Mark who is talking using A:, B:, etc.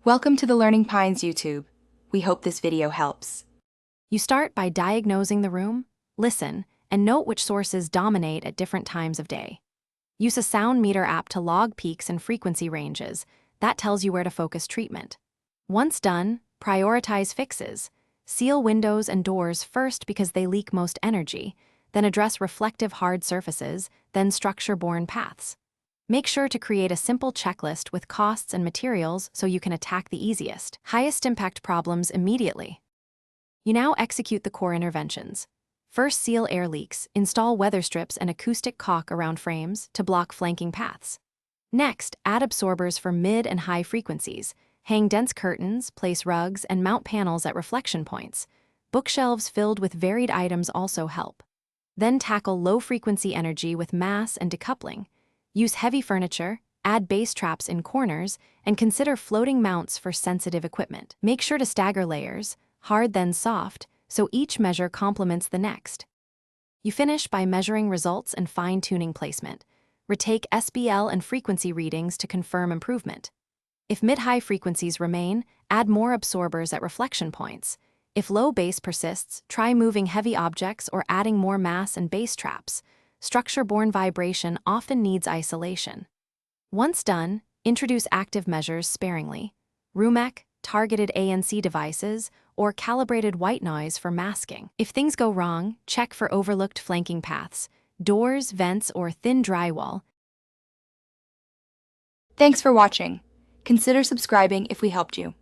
A: Welcome to the Learning Pines YouTube. We hope this video helps.
B: You start by diagnosing the room, listen, and note which sources dominate at different times of day. Use a sound meter app to log peaks and frequency ranges. That tells you where to focus treatment. Once done, prioritize fixes. Seal windows and doors first because they leak most energy, then address reflective hard surfaces, then structure-borne paths. Make sure to create a simple checklist with costs and materials so you can attack the easiest, highest impact problems immediately. You now execute the core interventions. First, seal air leaks, install weather strips and acoustic caulk around frames to block flanking paths. Next, add absorbers for mid and high frequencies, hang dense curtains, place rugs, and mount panels at reflection points. Bookshelves filled with varied items also help. Then tackle low-frequency energy with mass and decoupling. Use heavy furniture, add bass traps in corners, and consider floating mounts for sensitive equipment. Make sure to stagger layers, hard then soft, so each measure complements the next. You finish by measuring results and fine-tuning placement. Retake SBL and frequency readings to confirm improvement. If mid-high frequencies remain, add more absorbers at reflection points. If low bass persists, try moving heavy objects or adding more mass and bass traps. Structure-borne vibration often needs isolation. Once done, introduce active measures sparingly. RoomEC, targeted ANC devices, or calibrated white noise for masking. If things go wrong, check for overlooked flanking paths, doors, vents, or thin drywall.
A: Thanks for watching. Consider subscribing if we helped you.